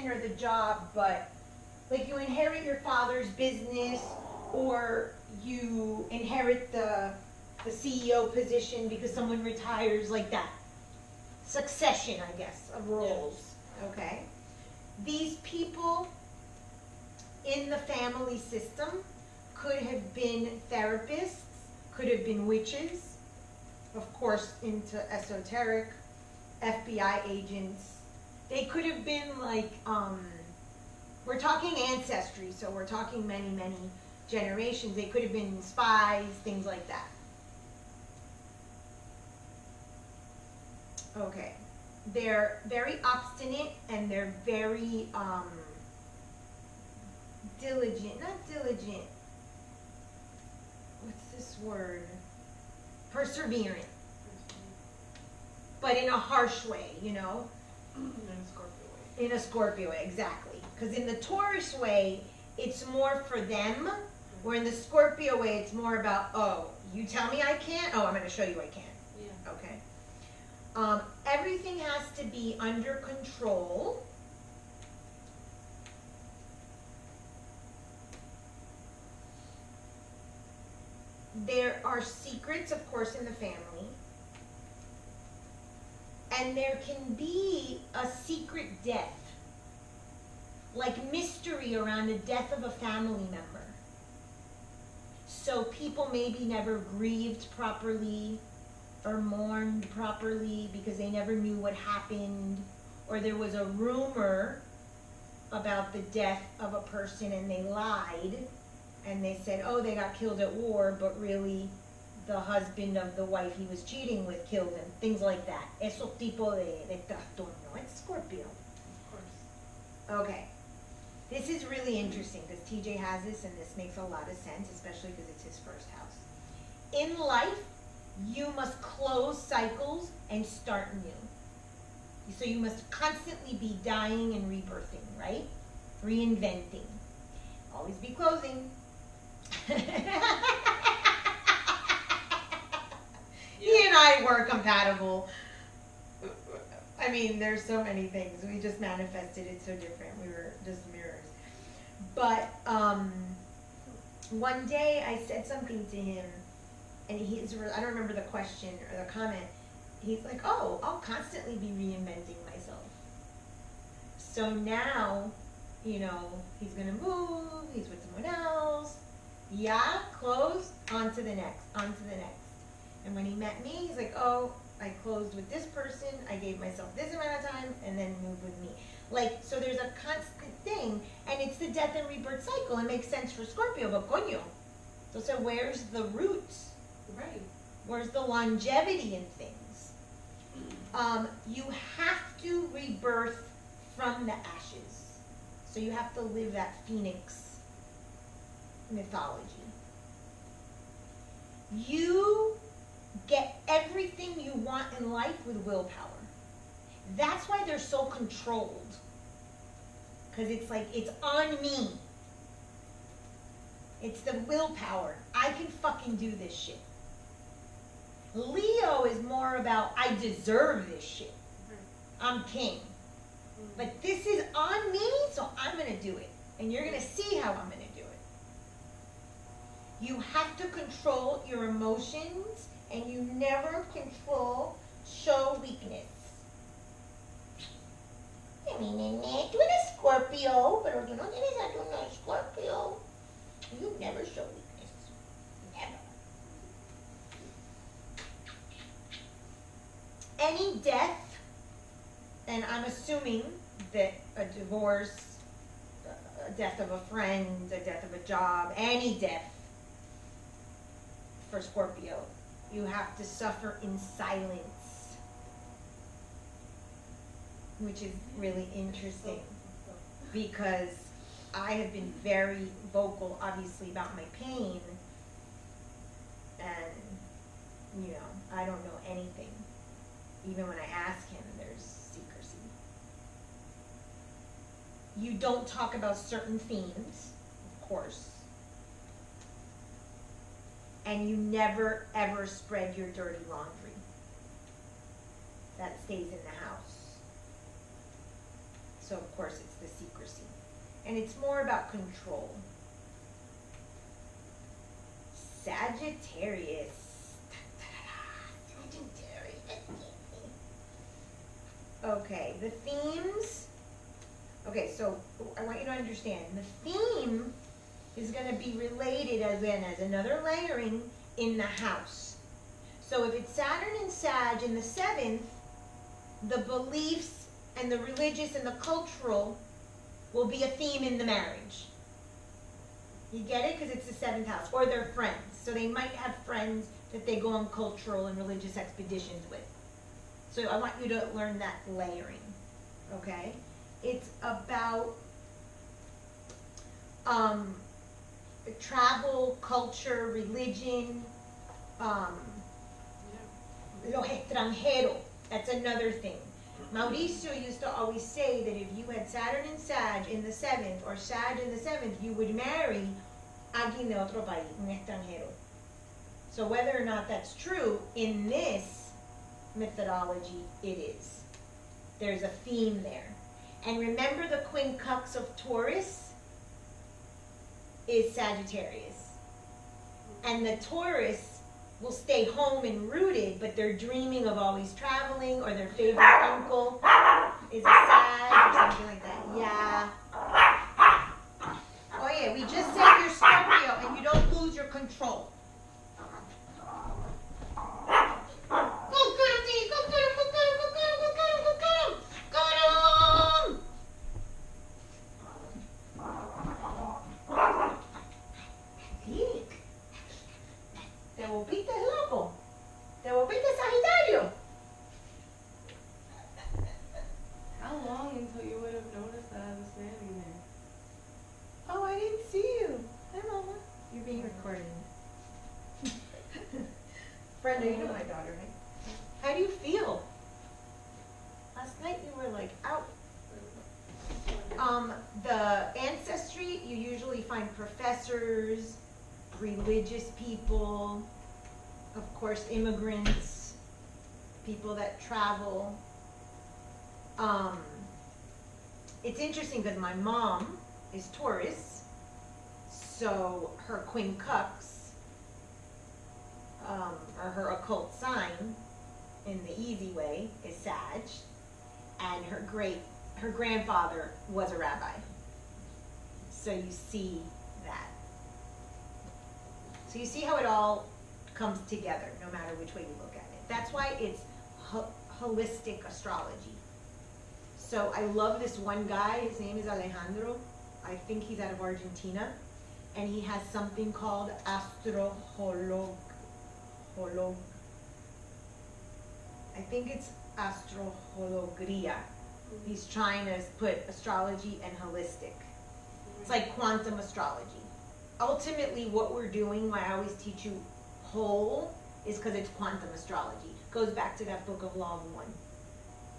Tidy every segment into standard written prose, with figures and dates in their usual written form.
position or the job, but like you inherit your father's business, or you inherit the CEO position because someone retires, like that. Succession, I guess, of roles. Okay? These people in the family system could have been therapists, could have been witches, of course, into esoteric, FBI agents. They could have been like, we're talking ancestry, so we're talking many, many generations. They could have been spies, things like that. Okay. They're very obstinate and they're very diligent. Not diligent. What's this word? Perseverant. But in a harsh way, you know? In a Scorpio way. In a Scorpio way, exactly. Because in the Taurus way, it's more for them, where in the Scorpio way, it's more about, oh, you tell me I can't? Oh, I'm going to show you I can. Yeah. Okay. Everything has to be under control. There are secrets, of course, in the family. And there can be a secret death, like mystery around the death of a family member. So people maybe never grieved properly or mourned properly because they never knew what happened, or there was a rumor about the death of a person and they lied and they said, oh, they got killed at war, but really the husband of the wife he was cheating with killed him, things like that. Eso tipo de trastorno. It's Scorpio. Of course. Okay. This is really interesting because TJ has this and this makes a lot of sense, especially because it's his first house. In life, you must close cycles and start new. So you must constantly be dying and rebirthing, right? Reinventing. Always be closing. He and I were compatible. I mean, there's so many things. We just manifested it so different. We were just mirrors. But one day I said something to him, and I don't remember the question or the comment. He's like, oh, I'll constantly be reinventing myself. So now, you know, he's going to move, he's with someone else. Yeah, closed, on to the next, on to the next. And when he met me, he's like, oh, I closed with this person, I gave myself this amount of time, and then moved with me. Like, so there's a constant thing, and it's the death and rebirth cycle. It makes sense for Scorpio, but coño. So where's the roots? Right. Where's the longevity in things? You have to rebirth from the ashes. So you have to live that phoenix mythology. You get everything you want in life with willpower. That's why they're so controlled. Because it's like, it's on me. It's the willpower. I can fucking do this shit. Leo is more about, I deserve this shit. I'm king. But this is on me, so I'm going to do it. And you're going to see how I'm going to do it. You have to control your emotions, and you never show weakness. I mean, tú eres Scorpio, pero tú no tienes a Saturn Scorpio. You never show weakness. Never. Any death, and I'm assuming that a divorce, a death of a friend, a death of a job, any death for Scorpio, you have to suffer in silence, which is really interesting because I have been very vocal, obviously, about my pain, and, you know, I don't know anything. Even when I ask him, there's secrecy. You don't talk about certain themes, of course. And you never, ever spread your dirty laundry. That stays in the house. So of course it's the secrecy. And it's more about control. Sagittarius. Okay, the themes. Okay, so I want you to understand. The theme is going to be related again as another layering in the house. So if it's Saturn and Sag in the 7th, the beliefs and the religious and the cultural will be a theme in the marriage. You get it? Because it's the 7th house. Or they're friends. So they might have friends that they go on cultural and religious expeditions with. So I want you to learn that layering. Okay? It's about travel, culture, religion, lo extranjero. That's another thing. Mauricio used to always say that if you had Saturn and Sag in the 7th or Sag in the 7th, you would marry alguien de otro país, un extranjero. So whether or not that's true, in this methodology, it is. There's a theme there. And remember the quincux of Taurus is Sagittarius. And the Taurus will stay home and rooted, but they're dreaming of always traveling, or their favorite uncle is a Sag or something like that. Yeah. Oh yeah, we just said you're Scorpio and you don't lose your control. Go get him, D! Go get him, go get him, go get him, go get him, go get him! Got him! Look. Te volviste loco. Te volviste Sagittario. How long until you would have noticed that I was standing there? Oh, I didn't see you. Hi, Mama. You're being recorded. Brenda, you know my daughter, right? How do you feel? Last night you were like out. The ancestry, you usually find professors, religious people, of course immigrants, people that travel. It's interesting because my mom is Taurus, so her quincux, or her occult sign, in the easy way, is Sag, and her grandfather was a rabbi. So you see that. So you see how it all comes together, no matter which way you look at it. That's why it's holistic astrology. So I love this one guy, his name is Alejandro. I think he's out of Argentina. And he has something called I think it's astrohologria. He's trying to put astrology and holistic. It's like quantum astrology. Ultimately, what we're doing, why I always teach you whole, is because it's quantum astrology. Goes back to that book of Law of One.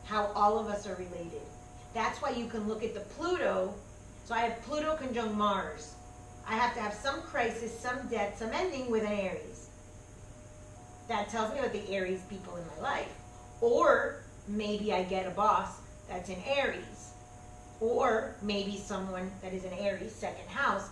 How all of us are related. That's why you can look at the Pluto. So I have Pluto conjunct Mars. I have to have some crisis, some death, some ending with an Aries. That tells me about the Aries people in my life. Or maybe I get a boss that's in Aries. Or maybe someone that is in Aries, second house,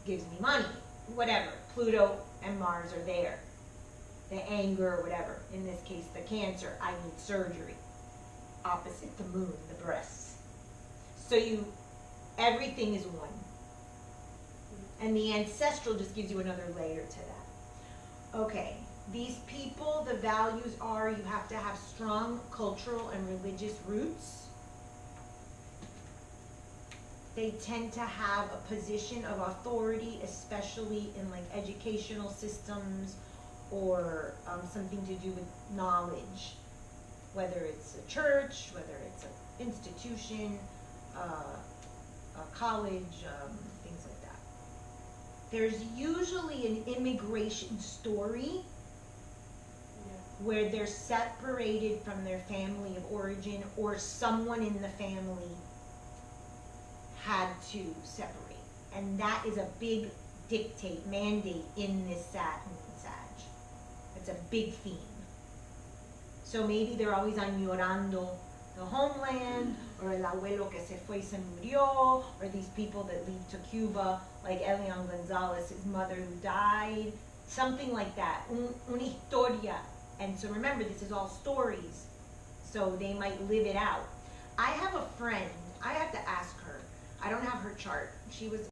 gives me money. Whatever. Pluto and Mars are there. The anger or whatever. In this case, the Cancer. I need surgery. Opposite the moon, the breasts. So everything is one. And the ancestral just gives you another layer to that. Okay. These people, the values are you have to have strong cultural and religious roots. They tend to have a position of authority, especially in like educational systems or something to do with knowledge, whether it's a church, whether it's an institution, a college, things like that. There's usually an immigration story where they're separated from their family of origin, or someone in the family had to separate. And that is a big mandate in this Saturn and Sag. It's a big theme. So maybe they're always añorando the homeland, or el abuelo que se fue y se murió, or these people that leave to Cuba, like Elian Gonzalez, his mother who died, something like that, una historia. And so remember, this is all stories, so they might live it out. I have a friend, I have to ask her, I don't have her chart, she was